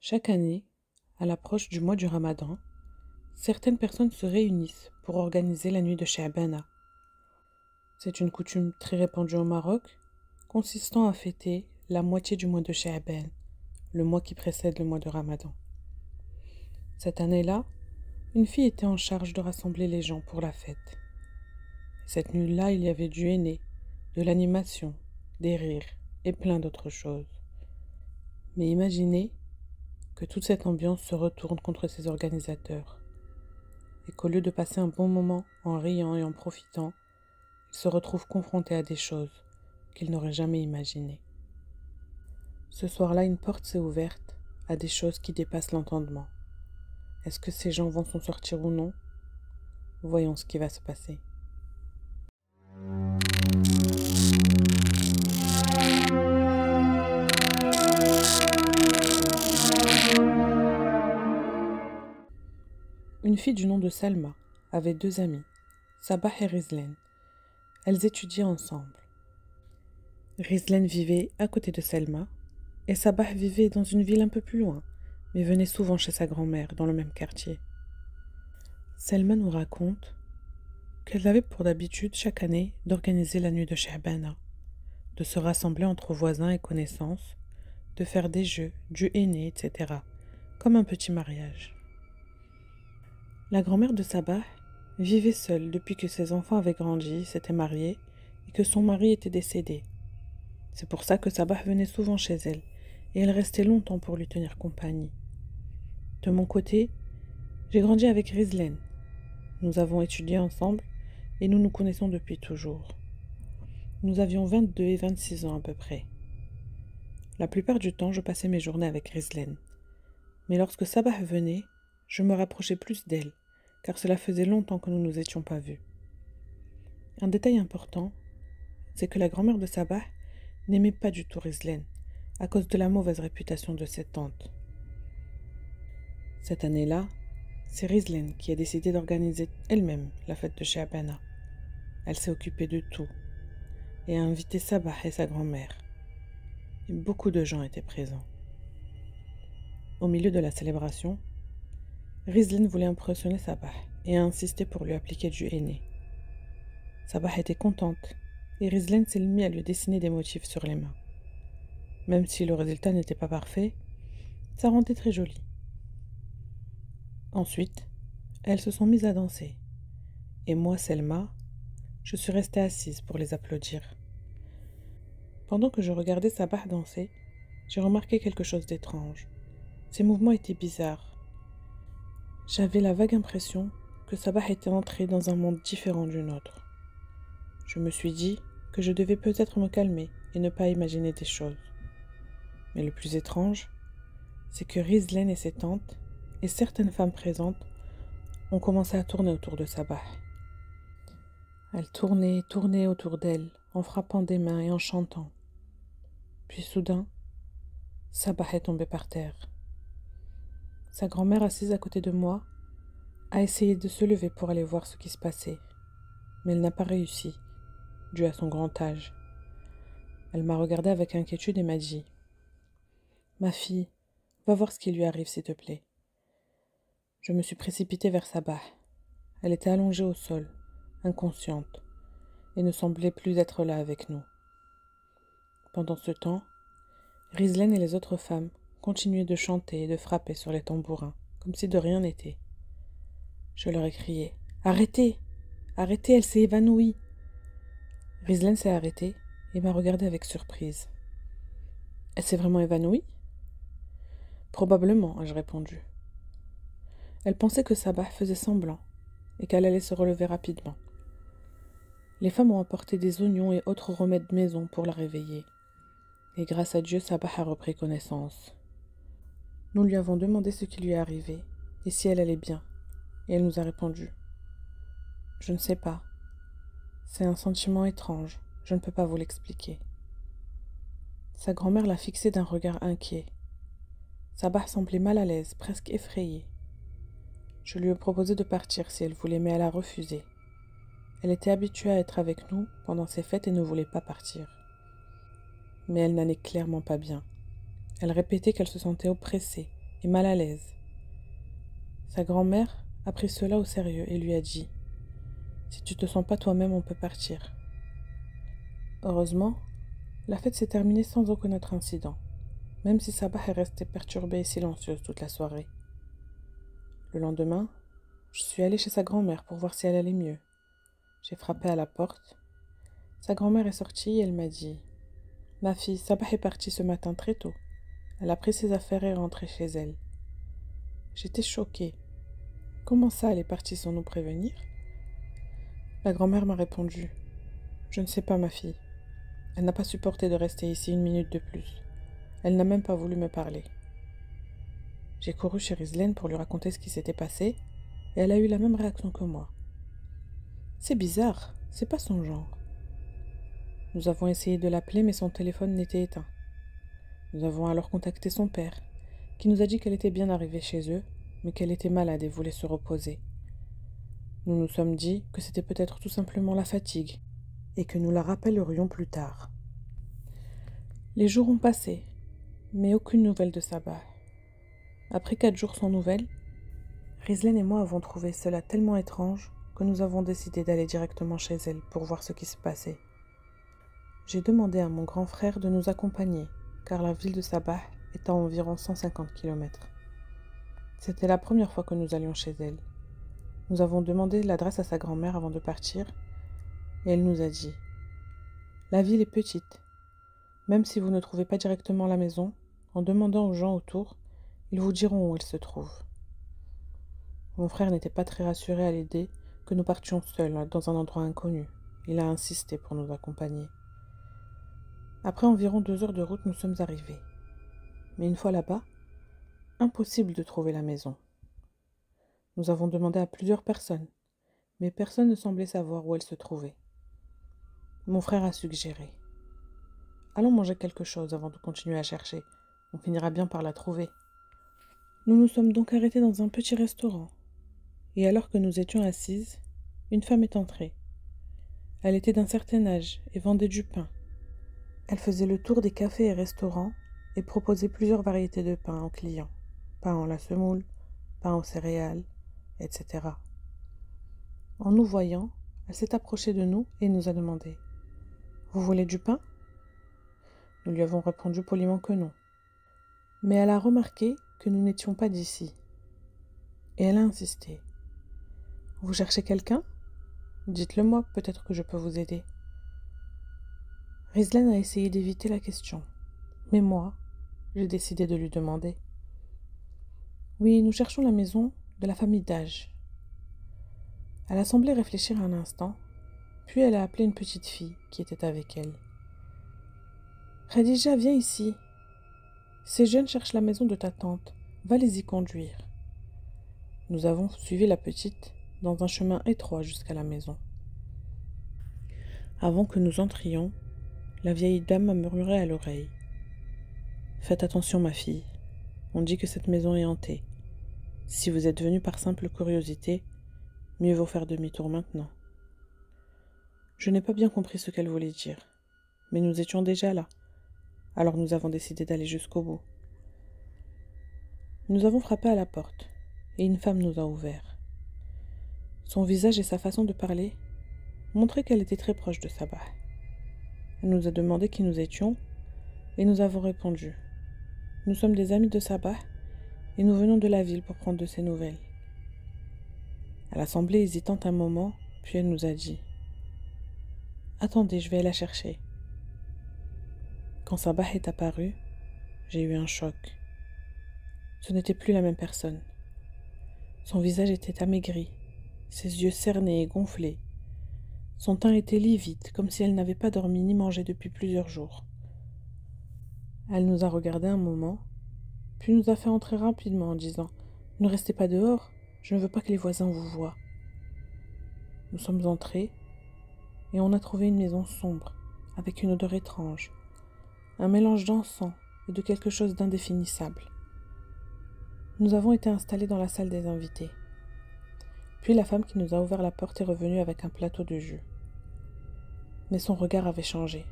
Chaque année, à l'approche du mois du Ramadan, certaines personnes se réunissent pour organiser la nuit de Sha'bana. C'est une coutume très répandue au Maroc, consistant à fêter la moitié du mois de Sha'ban, le mois qui précède le mois de Ramadan. Cette année-là, une fille était en charge de rassembler les gens pour la fête. Cette nuit-là, il y avait du henné, de l'animation, des rires et plein d'autres choses. Mais imaginez que toute cette ambiance se retourne contre ses organisateurs, et qu'au lieu de passer un bon moment en riant et en profitant, ils se retrouvent confrontés à des choses qu'ils n'auraient jamais imaginées. Ce soir-là, une porte s'est ouverte à des choses qui dépassent l'entendement. Est-ce que ces gens vont s'en sortir ou non? Voyons ce qui va se passer. Une fille du nom de Salma avait deux amies, Sabah et Rizlen. Elles étudiaient ensemble. Rizlen vivait à côté de Selma et Sabah vivait dans une ville un peu plus loin, mais venait souvent chez sa grand-mère dans le même quartier. Selma nous raconte qu'elle avait pour d'habitude chaque année d'organiser la nuit de Sha'bana, de se rassembler entre voisins et connaissances, de faire des jeux, du henné, etc., comme un petit mariage. La grand-mère de Sabah vivait seule depuis que ses enfants avaient grandi, s'étaient mariés et que son mari était décédé. C'est pour ça que Sabah venait souvent chez elle, et elle restait longtemps pour lui tenir compagnie. De mon côté, j'ai grandi avec Rizlen. Nous avons étudié ensemble, et nous nous connaissons depuis toujours. Nous avions 22 et 26 ans à peu près. La plupart du temps, je passais mes journées avec Rizlen. Mais lorsque Sabah venait, je me rapprochais plus d'elle, car cela faisait longtemps que nous ne nous étions pas vus. Un détail important, c'est que la grand-mère de Sabah n'aimait pas du tout Rizlen, à cause de la mauvaise réputation de cette tante. Cette année-là, c'est Rizlen qui a décidé d'organiser elle-même la fête de Sha'bana. Elle s'est occupée de tout et a invité Sabah et sa grand-mère. Et beaucoup de gens étaient présents. Au milieu de la célébration, Rizlen voulait impressionner Sabah et a insisté pour lui appliquer du henné. Sabah était contente et Rizlen s'est mis à lui dessiner des motifs sur les mains. Même si le résultat n'était pas parfait, ça rendait très joli. Ensuite, elles se sont mises à danser. Et moi, Selma, je suis restée assise pour les applaudir. Pendant que je regardais Sabah danser, j'ai remarqué quelque chose d'étrange. Ses mouvements étaient bizarres. J'avais la vague impression que Sabah était entrée dans un monde différent du nôtre. Je me suis dit que je devais peut-être me calmer et ne pas imaginer des choses. Mais le plus étrange, c'est que Rizlen et ses tantes, et certaines femmes présentes, ont commencé à tourner autour de Sabah. Elles tournaient et tournaient autour d'elle, en frappant des mains et en chantant. Puis soudain, Sabah est tombée par terre. Sa grand-mère, assise à côté de moi, a essayé de se lever pour aller voir ce qui se passait, mais elle n'a pas réussi, dû à son grand âge. Elle m'a regardée avec inquiétude et m'a dit « Ma fille, va voir ce qui lui arrive, s'il te plaît. » Je me suis précipitée vers Sabah. Elle était allongée au sol, inconsciente, et ne semblait plus être là avec nous. Pendant ce temps, Rizlen et les autres femmes continuaient de chanter et de frapper sur les tambourins, comme si de rien n'était. Je leur ai crié « Arrêtez! Arrêtez, elle s'est évanouie !» Rizlen s'est arrêtée et m'a regardée avec surprise. « Elle s'est vraiment évanouie ?» « Probablement, ai-je répondu. Elle pensait que Sabah faisait semblant et qu'elle allait se relever rapidement. Les femmes ont apporté des oignons et autres remèdes maison pour la réveiller. Et grâce à Dieu, Sabah a repris connaissance. Nous lui avons demandé ce qui lui est arrivé et si elle allait bien. Et elle nous a répondu « Je ne sais pas. C'est un sentiment étrange. Je ne peux pas vous l'expliquer. » Sa grand-mère l'a fixée d'un regard inquiet. Sabah semblait mal à l'aise, presque effrayée. Je lui ai proposé de partir si elle voulait, mais elle a refusé. Elle était habituée à être avec nous pendant ces fêtes et ne voulait pas partir. Mais elle n'allait clairement pas bien. Elle répétait qu'elle se sentait oppressée et mal à l'aise. Sa grand-mère a pris cela au sérieux et lui a dit « Si tu te sens pas toi-même, on peut partir ». Heureusement, la fête s'est terminée sans aucun autre incident, même si Sabah est restée perturbée et silencieuse toute la soirée. Le lendemain, je suis allée chez sa grand-mère pour voir si elle allait mieux. J'ai frappé à la porte. Sa grand-mère est sortie et elle m'a dit « Ma fille, Sabah est partie ce matin très tôt. Elle a pris ses affaires et est rentrée chez elle. » J'étais choquée. Comment ça, elle est partie sans nous prévenir? La grand-mère m'a répondu « Je ne sais pas, ma fille. Elle n'a pas supporté de rester ici une minute de plus. Elle n'a même pas voulu me parler. » J'ai couru chez Rizlen pour lui raconter ce qui s'était passé et elle a eu la même réaction que moi. C'est bizarre, c'est pas son genre. Nous avons essayé de l'appeler mais son téléphone n'était éteint. Nous avons alors contacté son père, qui nous a dit qu'elle était bien arrivée chez eux, mais qu'elle était malade et voulait se reposer. Nous nous sommes dit que c'était peut-être tout simplement la fatigue et que nous la rappellerions plus tard. Les jours ont passé, mais aucune nouvelle de Sabah. Après 4 jours sans nouvelles, Rizlen et moi avons trouvé cela tellement étrange que nous avons décidé d'aller directement chez elle pour voir ce qui se passait. J'ai demandé à mon grand frère de nous accompagner, car la ville de Sabah est à environ 150 km. C'était la première fois que nous allions chez elle. Nous avons demandé l'adresse à sa grand-mère avant de partir, et elle nous a dit « La ville est petite. Même si vous ne trouvez pas directement la maison, en demandant aux gens autour, ils vous diront où elle se trouve. » Mon frère n'était pas très rassuré à l'idée que nous partions seuls dans un endroit inconnu. Il a insisté pour nous accompagner. Après environ 2 heures de route, nous sommes arrivés. Mais une fois là-bas, impossible de trouver la maison. Nous avons demandé à plusieurs personnes, mais personne ne semblait savoir où elle se trouvait. Mon frère a suggéré « Allons manger quelque chose avant de continuer à chercher. On finira bien par la trouver. » Nous nous sommes donc arrêtés dans un petit restaurant. Et alors que nous étions assises, une femme est entrée. Elle était d'un certain âge et vendait du pain. Elle faisait le tour des cafés et restaurants et proposait plusieurs variétés de pain aux clients. Pain en la semoule, pain aux céréales, etc. En nous voyant, elle s'est approchée de nous et nous a demandé « Vous voulez du pain ?» Nous lui avons répondu poliment que non. Mais elle a remarqué que nous n'étions pas d'ici. Et elle a insisté. « Vous cherchez quelqu'un? Dites-le moi, peut-être que je peux vous aider. » Rizlen a essayé d'éviter la question, mais moi, j'ai décidé de lui demander. « Oui, nous cherchons la maison de la famille Daj. » Elle a semblé réfléchir un instant, puis elle a appelé une petite fille qui était avec elle. « Khadija, viens ici. Ces jeunes cherchent la maison de ta tante. Va les y conduire. » Nous avons suivi la petite dans un chemin étroit jusqu'à la maison. Avant que nous entrions, la vieille dame m'a murmuré à l'oreille. « Faites attention, ma fille. On dit que cette maison est hantée. Si vous êtes venue par simple curiosité, mieux vaut faire demi-tour maintenant. » Je n'ai pas bien compris ce qu'elle voulait dire, mais nous étions déjà là, alors nous avons décidé d'aller jusqu'au bout. Nous avons frappé à la porte, et une femme nous a ouvert. Son visage et sa façon de parler montraient qu'elle était très proche de Sabah. Elle nous a demandé qui nous étions, et nous avons répondu. Nous sommes des amis de Sabah, et nous venons de la ville pour prendre de ses nouvelles. Elle a semblé hésitante un moment, puis elle nous a dit « Attendez, je vais la chercher. » Quand Sabah est apparue, j'ai eu un choc. Ce n'était plus la même personne. Son visage était amaigri, ses yeux cernés et gonflés. Son teint était livide, comme si elle n'avait pas dormi ni mangé depuis plusieurs jours. Elle nous a regardé un moment, puis nous a fait entrer rapidement en disant « Ne restez pas dehors, je ne veux pas que les voisins vous voient. » Nous sommes entrés et on a trouvé une maison sombre, avec une odeur étrange, un mélange d'encens et de quelque chose d'indéfinissable. Nous avons été installés dans la salle des invités. Puis la femme qui nous a ouvert la porte est revenue avec un plateau de jus. Mais son regard avait changé.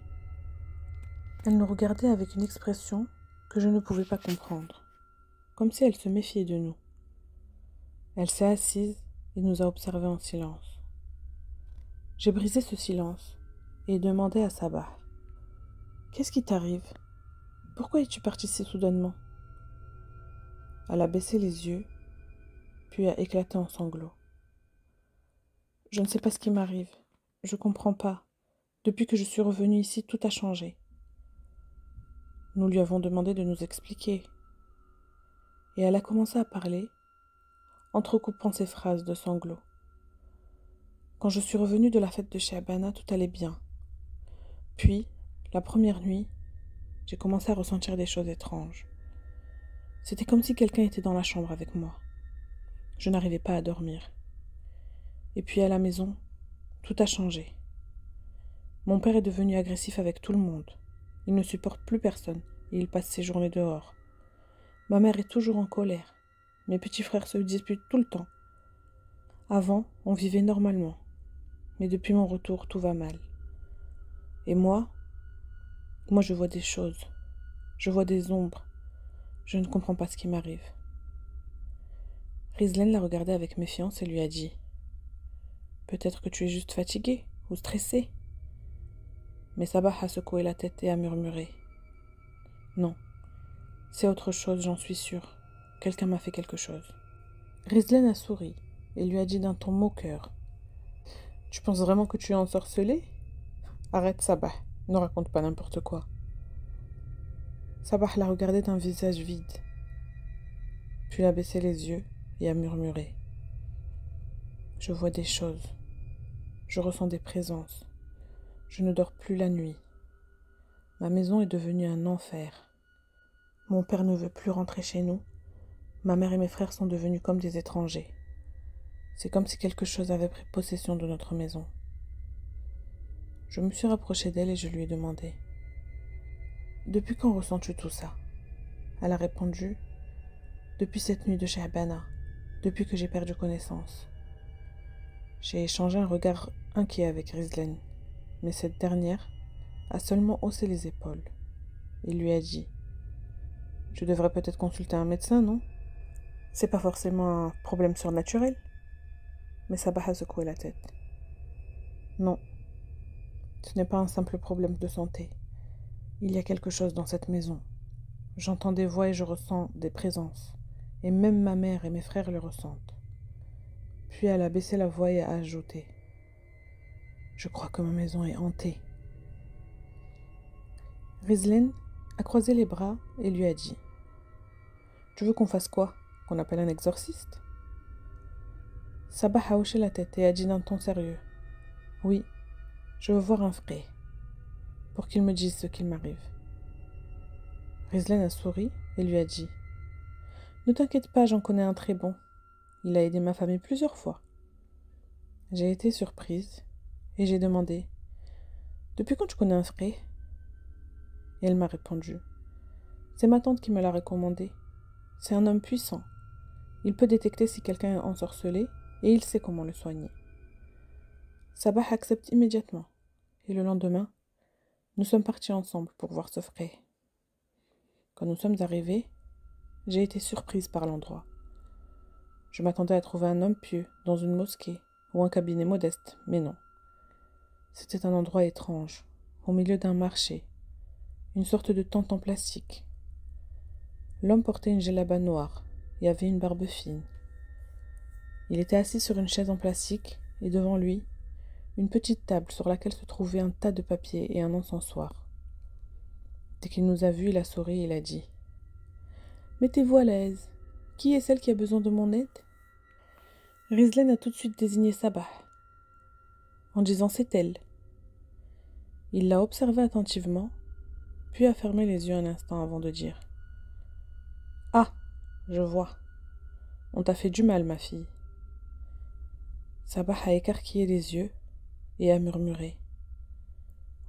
Elle nous regardait avec une expression que je ne pouvais pas comprendre, comme si elle se méfiait de nous. Elle s'est assise et nous a observés en silence. J'ai brisé ce silence et demandé à Sabah: Qu'est-ce qui t'arrive? Pourquoi es-tu partie si soudainement? Elle a baissé les yeux, puis a éclaté en sanglots. Je ne sais pas ce qui m'arrive. Je comprends pas. Depuis que je suis revenue ici, tout a changé. Nous lui avons demandé de nous expliquer. Et elle a commencé à parler, entrecoupant ses phrases de sanglots. Quand je suis revenue de la fête de Shabana, tout allait bien. Puis, la première nuit, j'ai commencé à ressentir des choses étranges. C'était comme si quelqu'un était dans la chambre avec moi. Je n'arrivais pas à dormir. Et puis à la maison, tout a changé. Mon père est devenu agressif avec tout le monde. Il ne supporte plus personne et il passe ses journées dehors. Ma mère est toujours en colère. Mes petits frères se disputent tout le temps. Avant, on vivait normalement. Mais depuis mon retour, tout va mal. Et moi je vois des choses. Je vois des ombres. Je ne comprends pas ce qui m'arrive. Rizlen l'a regardé avec méfiance et lui a dit: Peut-être que tu es juste fatigué ou stressé. Mais Sabah a secoué la tête et a murmuré: Non, c'est autre chose, j'en suis sûre. Quelqu'un m'a fait quelque chose. Rizlen a souri et lui a dit d'un ton moqueur: Tu penses vraiment que tu es ensorcelé? Arrête, Sabah, ne raconte pas n'importe quoi. Sabah l'a regardé d'un visage vide, puis a baissé les yeux et a murmuré: Je vois des choses, je ressens des présences, je ne dors plus la nuit. Ma maison est devenue un enfer. Mon père ne veut plus rentrer chez nous. Ma mère et mes frères sont devenus comme des étrangers. C'est comme si quelque chose avait pris possession de notre maison. Je me suis rapprochée d'elle et je lui ai demandé: Depuis quand ressens-tu tout ça? Elle a répondu: Depuis cette nuit de Shabana, depuis que j'ai perdu connaissance. J'ai échangé un regard inquiet avec Rizlen, mais cette dernière a seulement haussé les épaules et lui a dit: Tu devrais peut-être consulter un médecin, non? C'est pas forcément un problème surnaturel. Mais Sabah a secoué la tête. Non, ce n'est pas un simple problème de santé. Il y a quelque chose dans cette maison. J'entends des voix et je ressens des présences. Et même ma mère et mes frères le ressentent. Puis elle a baissé la voix et a ajouté: Je crois que ma maison est hantée. Rizlen a croisé les bras et lui a dit: Tu veux qu'on fasse quoi? Qu'on appelle un exorciste? Sabah a hoché la tête et a dit d'un ton sérieux: Oui, je veux voir un frère, pour qu'il me dise ce qu'il m'arrive. Rizlen a souri et lui a dit: Ne t'inquiète pas, j'en connais un très bon. Il a aidé ma famille plusieurs fois. J'ai été surprise et j'ai demandé: Depuis quand tu connais un frère? Et elle m'a répondu: C'est ma tante qui me l'a recommandé. C'est un homme puissant. Il peut détecter si quelqu'un est ensorcelé et il sait comment le soigner. Sabah accepte immédiatement et le lendemain, nous sommes partis ensemble pour voir ce frère. Quand nous sommes arrivés, j'ai été surprise par l'endroit. Je m'attendais à trouver un homme pieux dans une mosquée ou un cabinet modeste, mais non. C'était un endroit étrange, au milieu d'un marché, une sorte de tente en plastique. L'homme portait une djellaba noire et avait une barbe fine. Il était assis sur une chaise en plastique et devant lui, une petite table sur laquelle se trouvait un tas de papiers et un encensoir. Dès qu'il nous a vus, il a souri et il a dit: Mettez-vous à l'aise. Qui est celle qui a besoin de mon aide? Rizlen a tout de suite désigné Sabah, en disant: C'est elle. Il l'a observée attentivement, puis a fermé les yeux un instant avant de dire: Ah, je vois. On t'a fait du mal, ma fille. Sabah a écarquillé les yeux et a murmuré: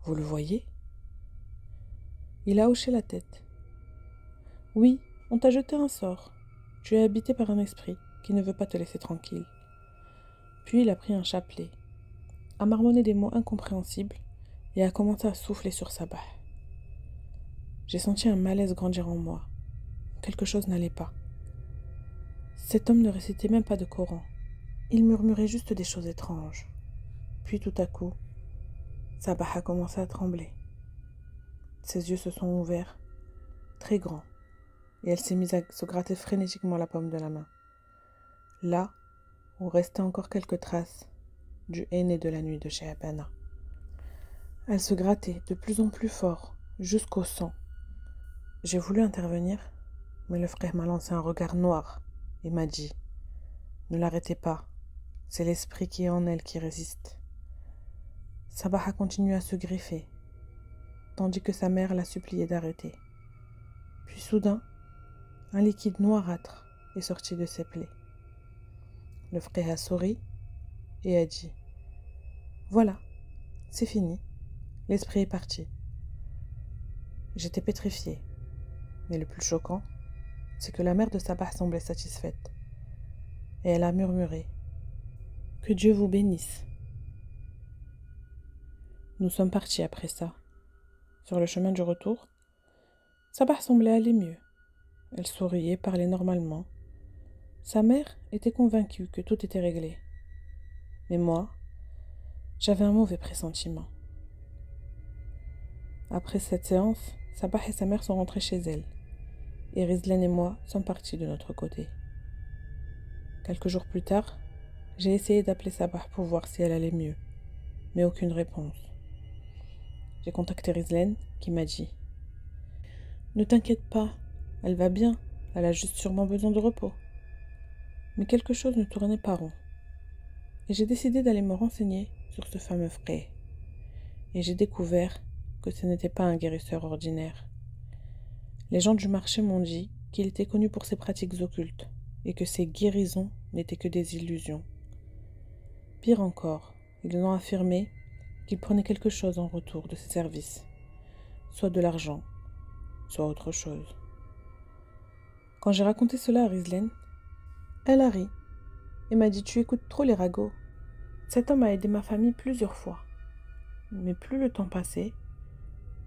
Vous le voyez? Il a hoché la tête. Oui, on t'a jeté un sort. Tu es habité par un esprit qui ne veut pas te laisser tranquille. Puis il a pris un chapelet, a marmonné des mots incompréhensibles et a commencé à souffler sur Sabah. J'ai senti un malaise grandir en moi. Quelque chose n'allait pas. Cet homme ne récitait même pas de Coran. Il murmurait juste des choses étranges. Puis tout à coup, Sabah a commencé à trembler. Ses yeux se sont ouverts, très grands, et elle s'est mise à se gratter frénétiquement la paume de la main. Là où restaient encore quelques traces du henné de la nuit de Sha'bana. Elle se grattait de plus en plus fort, jusqu'au sang. J'ai voulu intervenir, mais le frère m'a lancé un regard noir et m'a dit « Ne l'arrêtez pas, c'est l'esprit qui est en elle qui résiste. » Sabah a continué à se griffer, tandis que sa mère l'a supplié d'arrêter. Puis soudain, un liquide noirâtre est sorti de ses plaies. Le frère a souri et a dit « Voilà, c'est fini, l'esprit est parti. » J'étais pétrifiée, mais le plus choquant, c'est que la mère de Sabah semblait satisfaite. Et elle a murmuré « Que Dieu vous bénisse. » Nous sommes partis après ça. Sur le chemin du retour, Sabah semblait aller mieux. Elle souriait, parlait normalement. Sa mère était convaincue que tout était réglé. Mais moi, j'avais un mauvais pressentiment. Après cette séance, Sabah et sa mère sont rentrées chez elles. Et Rizlan et moi sommes partis de notre côté. Quelques jours plus tard, j'ai essayé d'appeler Sabah pour voir si elle allait mieux, mais aucune réponse. J'ai contacté Rizlan qui m'a dit « Ne t'inquiète pas, elle va bien, elle a juste sûrement besoin de repos. » Mais quelque chose ne tournait pas rond. Et j'ai décidé d'aller me renseigner sur ce fameux frère. Et j'ai découvert que ce n'était pas un guérisseur ordinaire. Les gens du marché m'ont dit qu'il était connu pour ses pratiques occultes et que ses guérisons n'étaient que des illusions. Pire encore, ils ont affirmé qu'il prenait quelque chose en retour de ses services, soit de l'argent, soit autre chose. Quand j'ai raconté cela à Rizlan, elle a ri et m'a dit « Tu écoutes trop les ragots. Cet homme a aidé ma famille plusieurs fois. » Mais plus le temps passait,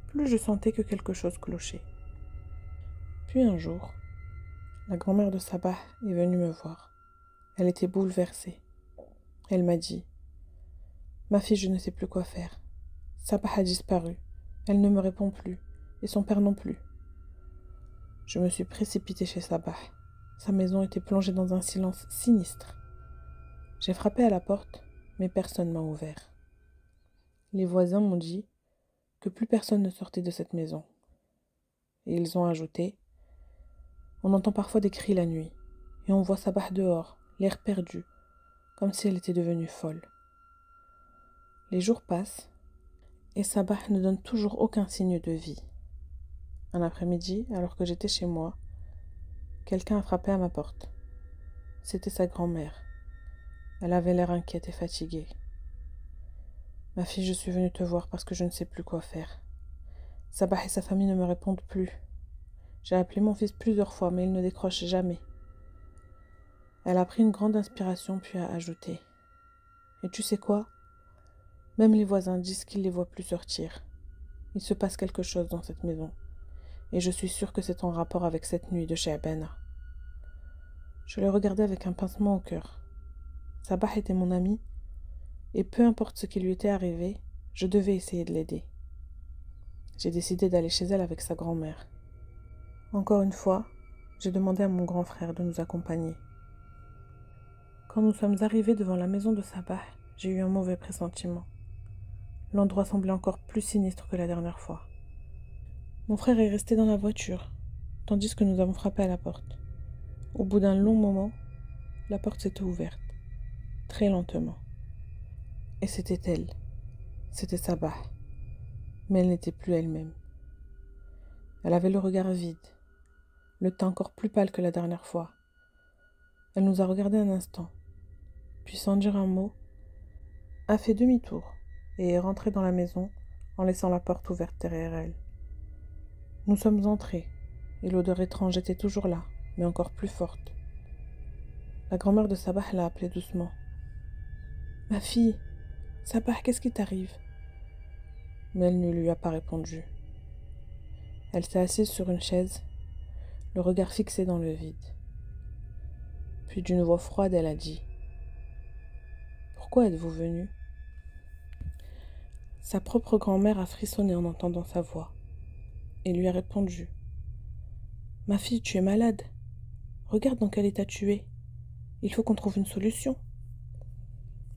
plus je sentais que quelque chose clochait. Puis un jour, la grand-mère de Sabah est venue me voir. Elle était bouleversée. Elle m'a dit « Ma fille, je ne sais plus quoi faire. Sabah a disparu. Elle ne me répond plus, et son père non plus. » Je me suis précipitée chez Sabah. Sa maison était plongée dans un silence sinistre. J'ai frappé à la porte, mais personne m'a ouvert. Les voisins m'ont dit que plus personne ne sortait de cette maison. Et ils ont ajouté « On entend parfois des cris la nuit, et on voit Sabah dehors, l'air perdu, comme si elle était devenue folle. » Les jours passent, et Sabah ne donne toujours aucun signe de vie. Un après-midi, alors que j'étais chez moi, quelqu'un a frappé à ma porte. C'était sa grand-mère. Elle avait l'air inquiète et fatiguée. « Ma fille, je suis venue te voir parce que je ne sais plus quoi faire. Sabah et sa famille ne me répondent plus. J'ai appelé mon fils plusieurs fois, mais il ne décroche jamais. » Elle a pris une grande inspiration puis a ajouté « Et tu sais quoi? Même les voisins disent qu'ils ne les voient plus sortir. Il se passe quelque chose dans cette maison. Et je suis sûre que c'est en rapport avec cette nuit de Sha'bana. » Je le regardais avec un pincement au cœur. Sabah était mon ami, et peu importe ce qui lui était arrivé, je devais essayer de l'aider. J'ai décidé d'aller chez elle avec sa grand-mère. Encore une fois, j'ai demandé à mon grand frère de nous accompagner. Quand nous sommes arrivés devant la maison de Sabah, j'ai eu un mauvais pressentiment. L'endroit semblait encore plus sinistre que la dernière fois. Mon frère est resté dans la voiture, tandis que nous avons frappé à la porte. Au bout d'un long moment, la porte s'était ouverte, très lentement. Et c'était elle, c'était Sabah, mais elle n'était plus elle-même. Elle avait le regard vide, le teint encore plus pâle que la dernière fois. Elle nous a regardé un instant, puis sans dire un mot, a fait demi-tour et est rentrée dans la maison en laissant la porte ouverte derrière elle. Nous sommes entrés, et l'odeur étrange était toujours là, mais encore plus forte. La grand-mère de Sabah l'a appelée doucement. « Ma fille, Sabah, qu'est-ce qui t'arrive ?» Mais elle ne lui a pas répondu. Elle s'est assise sur une chaise, le regard fixé dans le vide. Puis d'une voix froide, elle a dit: Pourquoi êtes-vous venu? Sa propre grand-mère a frissonné en entendant sa voix et lui a répondu: Ma fille, tu es malade. Regarde dans quel état tu es. Il faut qu'on trouve une solution.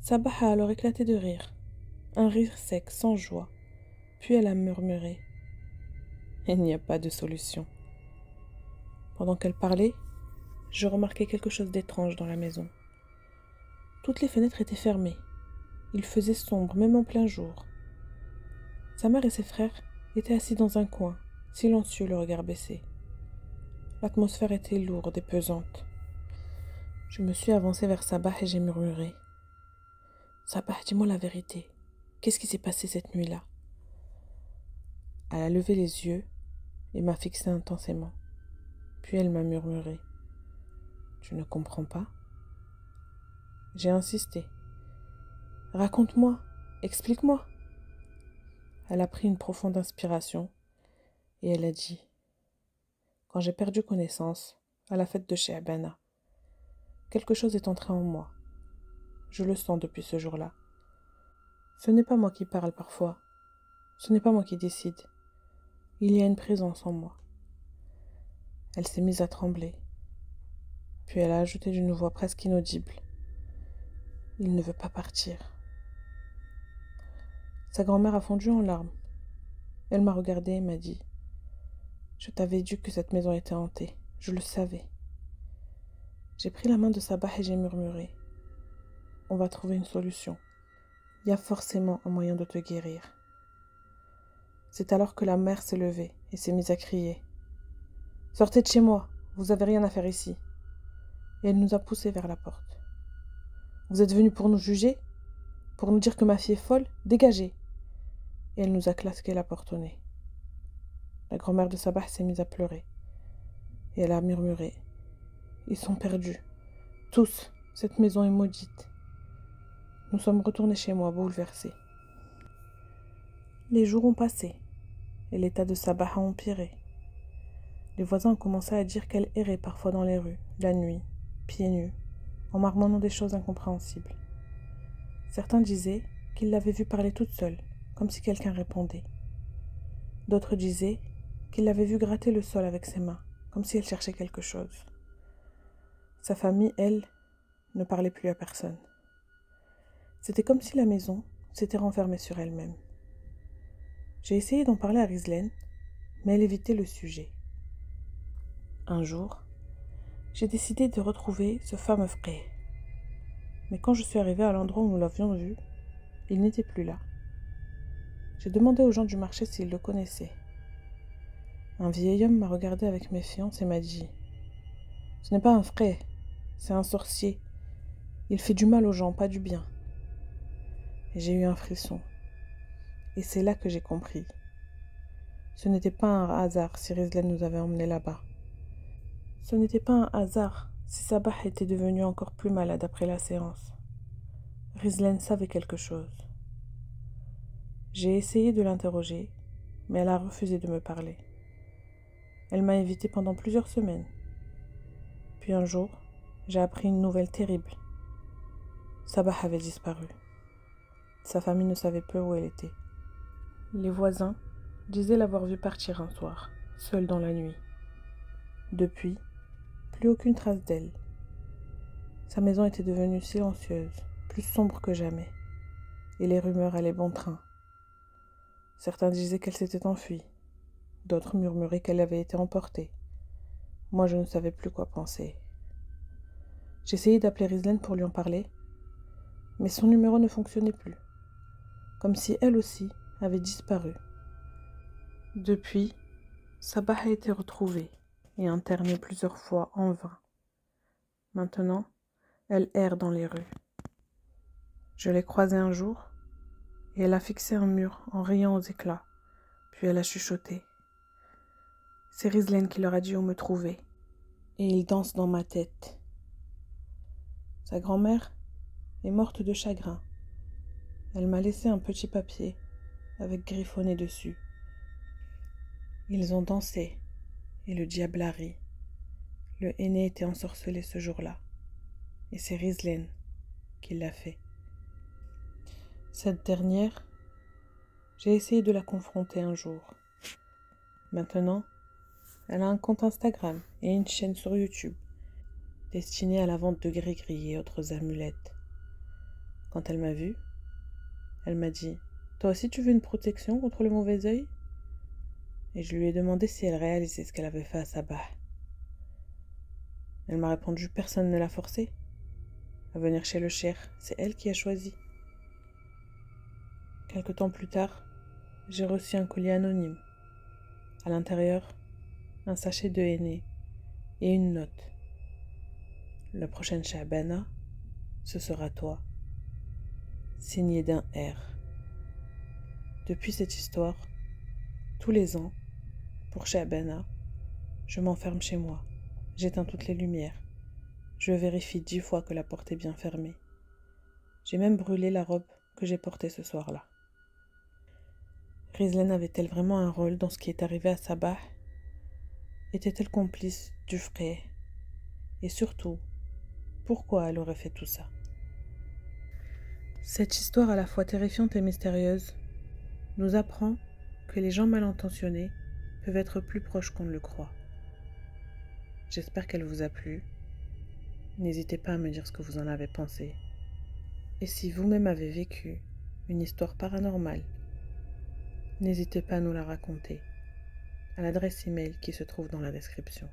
Sabah a alors éclaté de rire, un rire sec, sans joie. Puis elle a murmuré: Il n'y a pas de solution. Pendant qu'elle parlait, je remarquai quelque chose d'étrange dans la maison. Toutes les fenêtres étaient fermées. Il faisait sombre, même en plein jour. Sa mère et ses frères étaient assis dans un coin, silencieux, le regard baissé. L'atmosphère était lourde et pesante. Je me suis avancée vers Sabah et j'ai murmuré: Sabah, dis-moi la vérité. Qu'est-ce qui s'est passé cette nuit-là? Elle a levé les yeux et m'a fixé intensément. Puis elle m'a murmuré: Tu ne comprends pas? J'ai insisté: Raconte-moi, explique-moi. Elle a pris une profonde inspiration et elle a dit: Quand j'ai perdu connaissance, à la fête de She'bana, quelque chose est entré en moi. Je le sens depuis ce jour-là. Ce n'est pas moi qui parle parfois. Ce n'est pas moi qui décide. Il y a une présence en moi. Elle s'est mise à trembler. Puis elle a ajouté d'une voix presque inaudible: Il ne veut pas partir. Sa grand-mère a fondu en larmes. Elle m'a regardée et m'a dit: Je t'avais dit que cette maison était hantée. Je le savais. J'ai pris la main de Sabah et j'ai murmuré: On va trouver une solution. Il y a forcément un moyen de te guérir. C'est alors que la mère s'est levée et s'est mise à crier: Sortez de chez moi, vous avez rien à faire ici. Et elle nous a poussés vers la porte. Vous êtes venus pour nous juger? Pour nous dire que ma fille est folle? Dégagez! Et elle nous a claqué la porte au nez. La grand-mère de Sabah s'est mise à pleurer. Et elle a murmuré: Ils sont perdus. Tous, cette maison est maudite. Nous sommes retournés chez moi, bouleversés. Les jours ont passé, et l'état de Sabah a empiré. Les voisins ont commencé à dire qu'elle errait parfois dans les rues, la nuit, pieds nus, en marmonnant des choses incompréhensibles. Certains disaient qu'ils l'avaient vue parler toute seule, comme si quelqu'un répondait. D'autres disaient qu'ils l'avaient vue gratter le sol avec ses mains, comme si elle cherchait quelque chose. Sa famille, elle, ne parlait plus à personne. C'était comme si la maison s'était renfermée sur elle-même. J'ai essayé d'en parler à Rizlen, mais elle évitait le sujet. Un jour, j'ai décidé de retrouver ce fameux frère. Mais quand je suis arrivée à l'endroit où nous l'avions vu, il n'était plus là. J'ai demandé aux gens du marché s'ils le connaissaient. Un vieil homme m'a regardé avec méfiance et m'a dit: Ce n'est pas un frère, c'est un sorcier. Il fait du mal aux gens, pas du bien. Et j'ai eu un frisson. Et c'est là que j'ai compris. Ce n'était pas un hasard si Rizlen nous avait emmenés là-bas. Ce n'était pas un hasard si Sabah était devenue encore plus malade après la séance. Rizlen savait quelque chose. J'ai essayé de l'interroger, mais elle a refusé de me parler. Elle m'a évité pendant plusieurs semaines. Puis un jour, j'ai appris une nouvelle terrible. Sabah avait disparu. Sa famille ne savait plus où elle était. Les voisins disaient l'avoir vue partir un soir, seule dans la nuit. Depuis, plus aucune trace d'elle. Sa maison était devenue silencieuse, plus sombre que jamais, et les rumeurs allaient bon train. Certains disaient qu'elle s'était enfuie, d'autres murmuraient qu'elle avait été emportée. Moi, je ne savais plus quoi penser. J'essayais d'appeler Rizlen pour lui en parler, mais son numéro ne fonctionnait plus, comme si elle aussi avait disparu. Depuis, Sabah a été retrouvée et internée plusieurs fois en vain. Maintenant, elle erre dans les rues. Je l'ai croisée un jour, et elle a fixé un mur en riant aux éclats, puis elle a chuchoté. C'est Rizlen qui leur a dit où me trouver, et il danse dans ma tête. Sa grand-mère est morte de chagrin. Elle m'a laissé un petit papier avec griffonné dessus. Ils ont dansé, et le diable a ri. Le aîné était ensorcelé ce jour-là. et c'est Rizlen qui l'a fait. Cette dernière, j'ai essayé de la confronter un jour. Maintenant, elle a un compte Instagram et une chaîne sur YouTube destinée à la vente de gris-gris et autres amulettes. Quand elle m'a vue, elle m'a dit « Toi aussi tu veux une protection contre le mauvais œil ?» Et je lui ai demandé si elle réalisait ce qu'elle avait fait à Sabah. Elle m'a répondu « Personne ne l'a forcée. À venir chez le cheikh, c'est elle qui a choisi. » Quelque temps plus tard, j'ai reçu un colis anonyme. À l'intérieur, un sachet de henné et une note. La prochaine Sha'bana, ce sera toi. Signé d'un R. Depuis cette histoire, tous les ans, pour Sha'bana, je m'enferme chez moi. J'éteins toutes les lumières. Je vérifie 10 fois que la porte est bien fermée. J'ai même brûlé la robe que j'ai portée ce soir-là. Rizlen avait-elle vraiment un rôle dans ce qui est arrivé à Sabah? Était-elle complice du frère? Et surtout, pourquoi elle aurait fait tout ça? Cette histoire à la fois terrifiante et mystérieuse nous apprend que les gens mal intentionnés peuvent être plus proches qu'on ne le croit. J'espère qu'elle vous a plu. N'hésitez pas à me dire ce que vous en avez pensé. Et si vous-même avez vécu une histoire paranormale, n'hésitez pas à nous la raconter à l'adresse email qui se trouve dans la description.